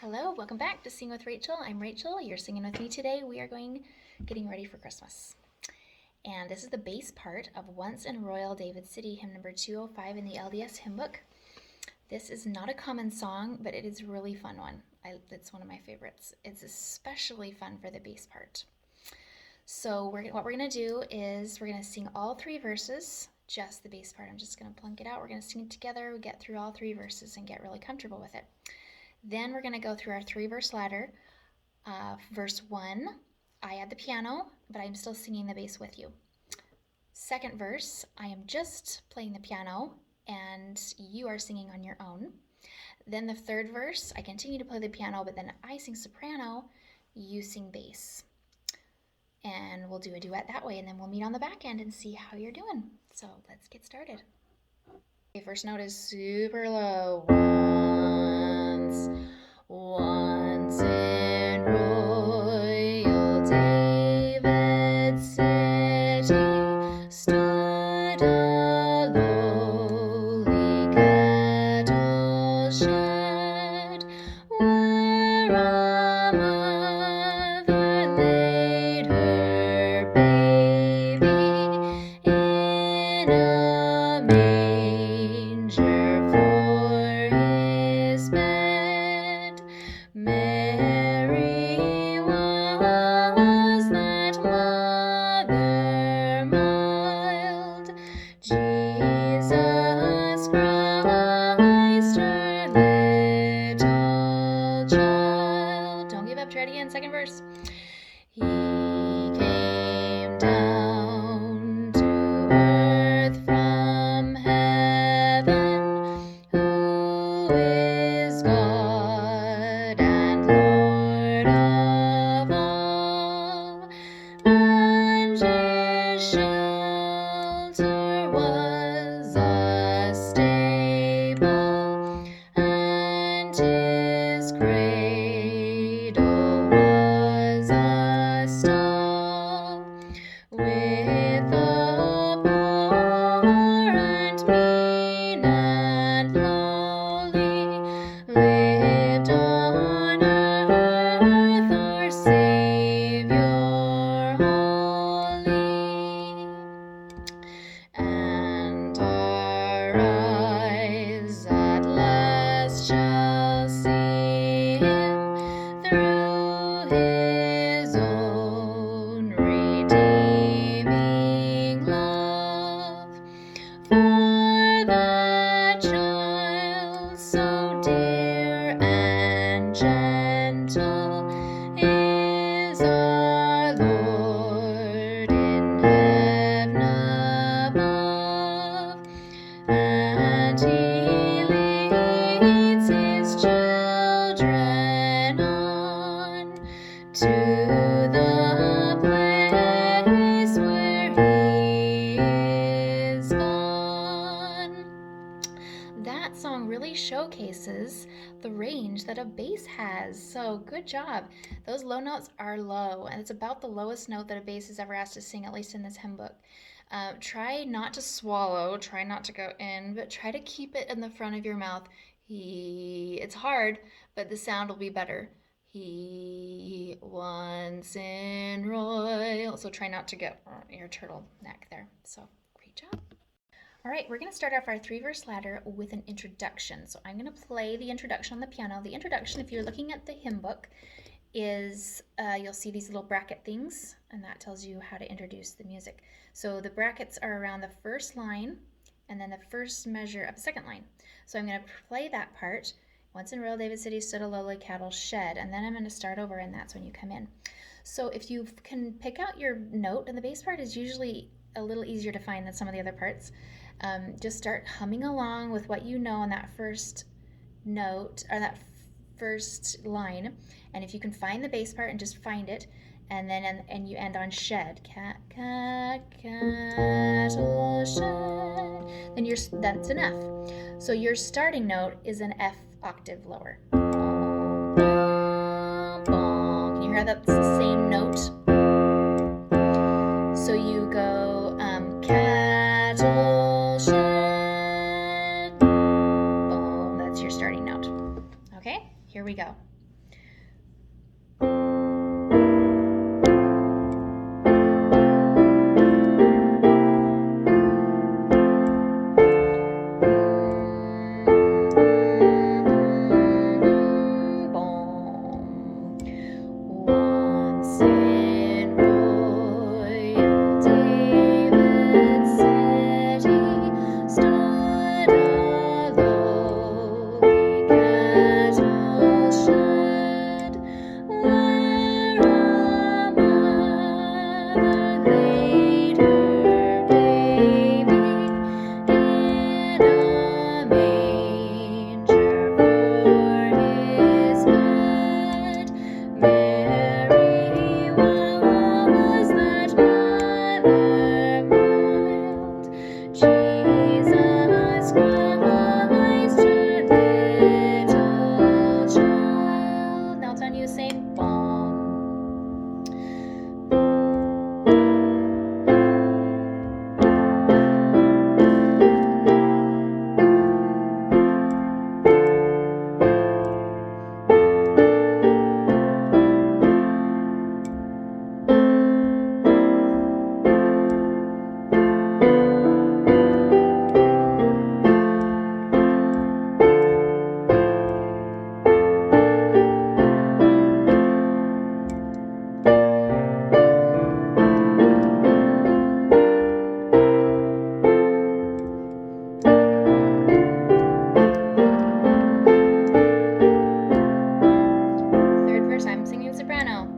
Hello, welcome back to Sing with Rachel. I'm Rachel. You're singing with me today. We are getting ready for Christmas. And this is the bass part of Once in Royal David City, hymn number 205 in the LDS hymn book. This is not a common song, but it is a really fun one. It's one of my favorites. It's especially fun for the bass part. So what we're going to do is we're going to sing all three verses, just the bass part. I'm just going to plunk it out. We're going to sing it together. We get through all three verses and get really comfortable with it. Then we're going to go through our three-verse ladder. Verse 1, I add the piano, but I'm still singing the bass with you. Second verse, I am just playing the piano, and you are singing on your own. Then the third verse, I continue to play the piano, but then I sing soprano, you sing bass. And we'll do a duet that way, and then we'll meet on the back end and see how you're doing. So let's get started. Okay, first note is super low. Once in Royal David City stood a lowly cattle shed, where a mother laid her baby in a manger for his bed. Mary was that mother mild, Jesus Christ her little child. Don't give up, try it again, second verse. He came down to earth from heaven, who is God and Lord of all, and his shelter was a stable, and his cradle was a stall, with a poor and mean and lowly lived on earth our Savior holy. And our eyes at last shall see him through his own redeeming love. For that child so dear and gentle is our Lord in heaven above, and he leads his children on to the place where he is gone. That song really showcases the range that a bass has, so good job. Those low notes are low, and it's about the lowest note that a bass is ever asked to sing, at least in this hymn book. Try not to swallow, try not to go in, but try to keep it in the front of your mouth. It's hard, but the sound will be better. He once in royal. So try not to get your turtleneck there. So great job. All right, we're going to start off our three-verse ladder with an introduction. So I'm going to play the introduction on the piano. The introduction, if you're looking at the hymn book, is you'll see these little bracket things, and that tells you how to introduce the music. So the brackets are around the first line and then the first measure of the second line. So I'm going to play that part. Once in Royal David City stood a lowly cattle shed, and then I'm going to start over, and that's when you come in. So if you can pick out your note, and the bass part is usually a little easier to find than some of the other parts, just start humming along with what you know on that first note, or that first line. And if you can find the bass part and just find it, and then and you end on shed, cattle shed, then that's enough. So your starting note is an F octave lower. Can you hear that's the same note? So you go cattle shed, boom, that's your starting note. Okay, here we go. you sing bong. I'm singing soprano.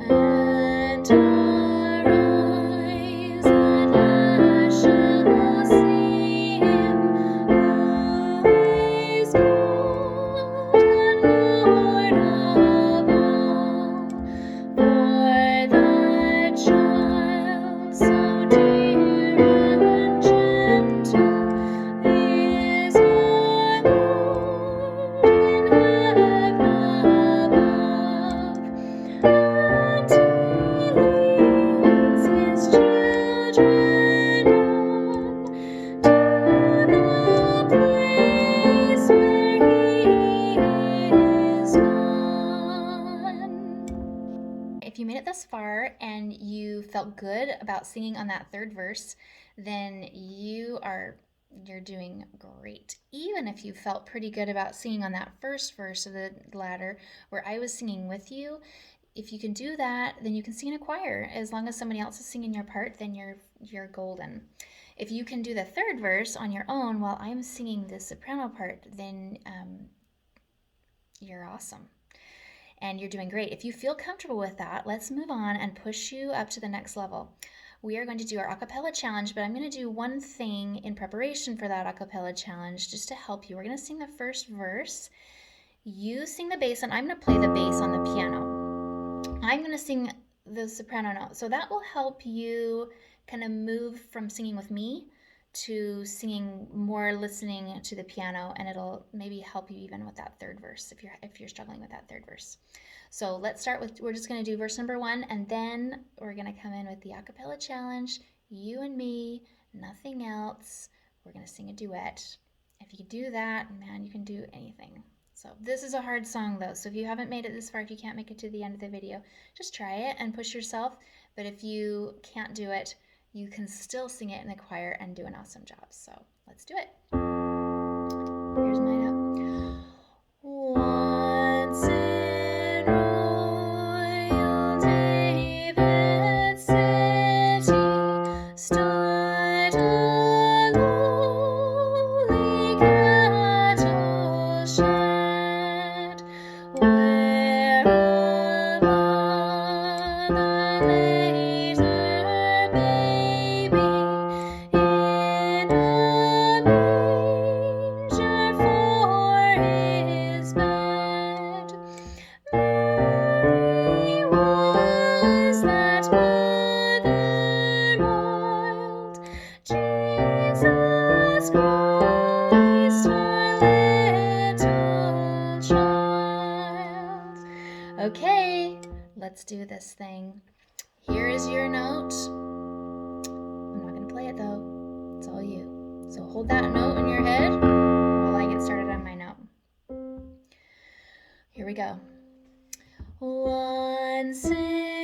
And our eyes at last shall see him who is God and Lord of all. For the child so dear and gentle is our Lord in heaven above, and he leads his children on to the place where he is gone. If you made it thus far and you felt good about singing on that third verse, then you're doing great. Even if you felt pretty good about singing on that first verse of the ladder where I was singing with you, if you can do that, then you can sing in a choir. As long as somebody else is singing your part, then you're golden. If you can do the third verse on your own while I'm singing the soprano part, then you're awesome. And you're doing great. If you feel comfortable with that, let's move on and push you up to the next level. We are going to do our a cappella challenge, but I'm going to do one thing in preparation for that a cappella challenge just to help you. We're going to sing the first verse. You sing the bass, and I'm going to play the bass on the piano. I'm going to sing the soprano note. So that will help you kind of move from singing with me to singing more listening to the piano, and it'll maybe help you even with that third verse if you're struggling with that third verse. So let's start with, we're just going to do verse number 1, and then we're going to come in with the a cappella challenge, you and me, nothing else. We're going to sing a duet. If you do that, man, you can do anything. So this is a hard song though, so if you haven't made it this far, if you can't make it to the end of the video, just try it and push yourself. But if you can't do it, you can still sing it in the choir and do an awesome job. So let's do it. Here's my note. Once in royal David's city stood a lowly cattle shed, where a mother laid her baby in a manger for his bed. Mary was that mother mild, Jesus Christ, our little child. Okay, let's do this thing. Here is your note. I'm not going to play it though. It's all you. So hold that note in your head while I get started on my note. Here we go. Once in